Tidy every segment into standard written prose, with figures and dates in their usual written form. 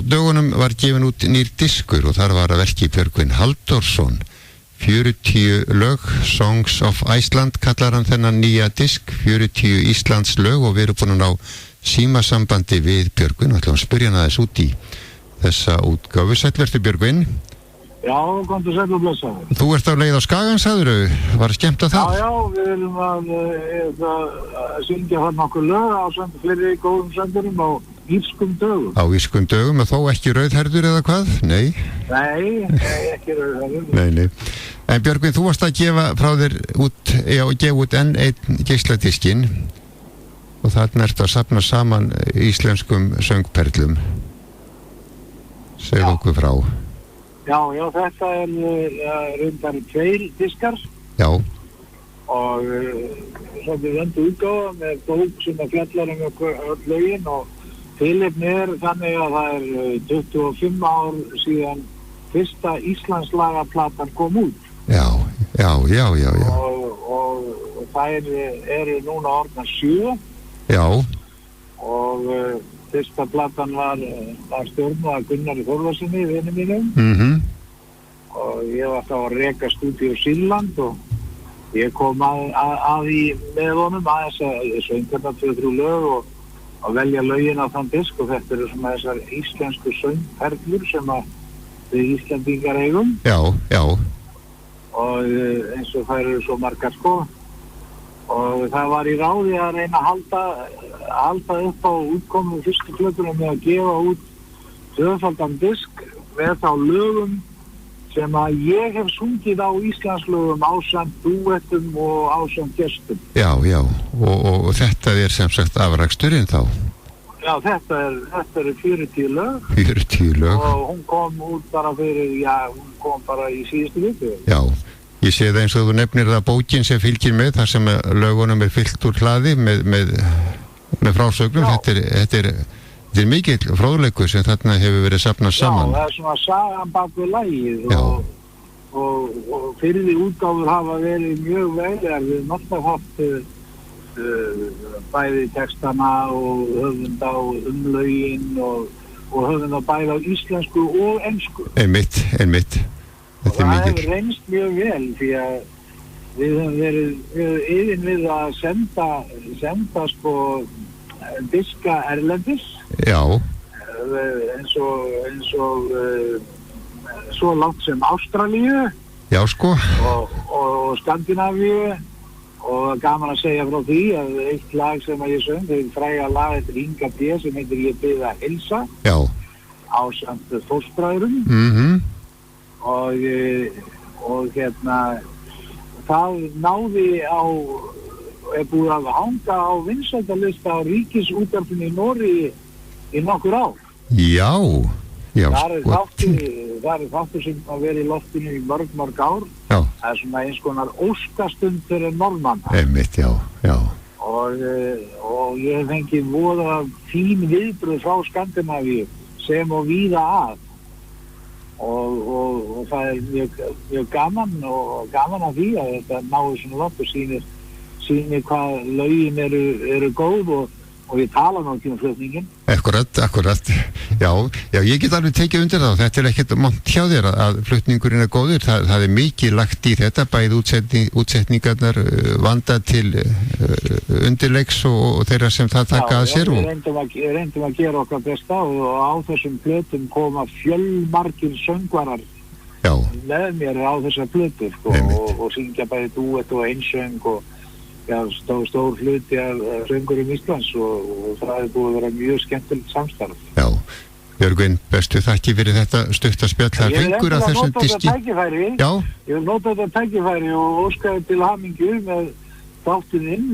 dögunum var gefin út nýr diskur og þar var að verki Björgvin Halldórsson. 40 lög, Songs of Iceland kallar hann þennan nýja disk, 40 Íslands lög og við erum búin að ná símasambandi við Björgvin og ætlum að spyrja hann aðeins út í þessa útgáfu. Sæll vertu Björgvin. Já, komdu sæll og blessaður. Þú ert á leið á Skagan, sagðirðu, var skemmt að það? Já, við erum að syngja þarna okkur lög á fleiri góðum sendurum á írskum dögum. Á írskum dögum og þó ekki rauðherður eða hvað? Nei, ekki rauðherður. Nei. En Björgvin, þú varst að gefa frá þér út, gefa út enn einn geisladiskinn og þarna ertu að safna saman íslenskum söngperlum. Segðu okkur frá. Já, þetta reyndar 2 diskar. Já. Og svona vöndu útgáfa með bók sem að fjallar öll lögin og tilefni þannig að það 25 ár síðan fyrsta Íslandslagaplatan kom út. Já. Og þær eru núna orðnar 7. Já. Og fyrsta platan var stjórnað af Gunnari Þórðarsyni, vini mínum. Og ég var þá að reka stúdíó Sýrland og ég kom að í með honum aðeins að söngja 2-3 lög og að velja lögin á þann disk og þetta eru svona þessar íslensku söngperlur sem að við Íslandingar eigum. Já. Og eins og þær eru svo margar sko. Og það var í ráði að reyna að halda upp á útkomu fyrstu plötuna með að gefa út 2-faldan disk með þá lögum sem að ég hef sungið á íslandslögum ásamt dúettum og ásamt gestum. Já, og þetta sem sagt afraksturinn þá? Já, þetta eru 40 lög. 40 lög. Og hún kom út bara hún kom bara í síðustu viku. Já. Ég sé það eins og þú nefnir það bókin sem fylgir með, þar sem lögunum fyllt úr hlaði með frásögnum. Þetta er mikill fróðleikur sem þarna hefur verið safnað saman. Já, það svona sagan bak við lagið og fyrri útgáfur hafa verið mjög veglegar. Við erum alltaf haft bæði textana og höfund á lögin og höfund á bæði á íslensku og ensku. Einmitt. Og það hefur reynst mjög vel því að við höfum verið yfir við að senda sko diska erlendis. Já. Eins og svo langt sem Ástralíu. Já sko. Og Skandinavíu og gaman að segja frá því að eitt lag sem að ég söng, það fræga lag eftir Inga B. sem heitir Ég bið að heilsa. Já. Ásamt fóstbræðrum. Og það náði búið að hanga á vinsældalista á ríkisútvarpinu í Noregi í nokkur ár. Já, það er þáttur sem að vera í loftinu í mörg ár. Já. Það er svona eins konar óskastund fyrir norðmanna. Einmitt, já. Og ég hef fengið voða fín viðbröð frá Skandinavíu sem og víða að. Og það er mjög gaman að því að þetta náður svona langt og sýnir hvað lögin eru góð og ég tala nú ekki flutningin. Akkurat. Já, ég get alveg tekið undir það og þetta er ekkert mannt hjá þér að flutningurinn góður. Það er mikið lagt í þetta, bæði útsetningarnar, vanda til undirleiks og þeirra sem það taka að sér. Við reyndum að gera okkar besta og á þessum plötum koma fjölmargir söngvarar með mér á þessar plötur og syngja bæði dúett og einsöng og stór hluti af söngurum Íslands og það búið að vera mjög skemmtilegt samstarf. Já, Björgvin, bestu þakki fyrir þetta stuttaspjall. Það fengur að þessum diski. Ég vil nota þetta tækifæri og óskaði til hamingju með þáttinn.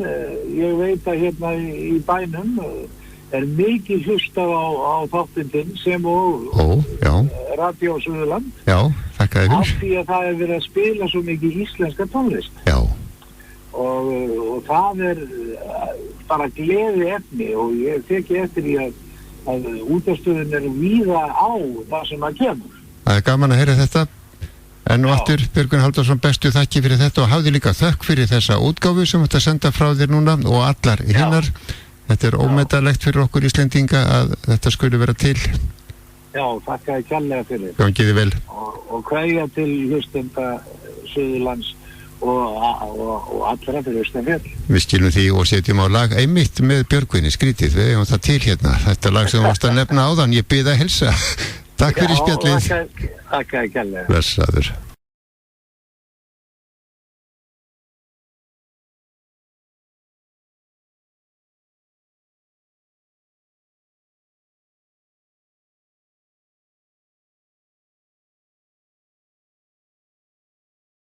Ég veit að hérna í bænum mikið hlustað á þáttinn sem og Radio Suðurland. Já, þakkaði fyrir. Af því að það verið að spila svo mikið íslenska tónlist. Já. Og það bara gleði efni og ég teki eftir því að útvarpsstöðin víða á það sem að kemur. Það gaman að heyra þetta. En nú aftur, Björgvin Halldórsson, bestu þakki fyrir þetta og hafði líka þökk fyrir þessa útgáfu sem þetta senda frá þér núna og allar hinnar. Þetta ómetanlegt fyrir okkur Íslendinga að þetta skuli vera til. Já, þakka þér kærlega fyrir. Gangiði vel. Og kveðja til hlustenda Suðurlands og allra fyrir Austafjörð. Við skilum því og setjum á lag einmitt með Björgvini, skrítið, við hefum það til hérna. Þetta lag sem þú varst að nefna áðan, ég bið að hilsa. Takk fyrir spjallið. Þakka þér kærlega. Blessaður.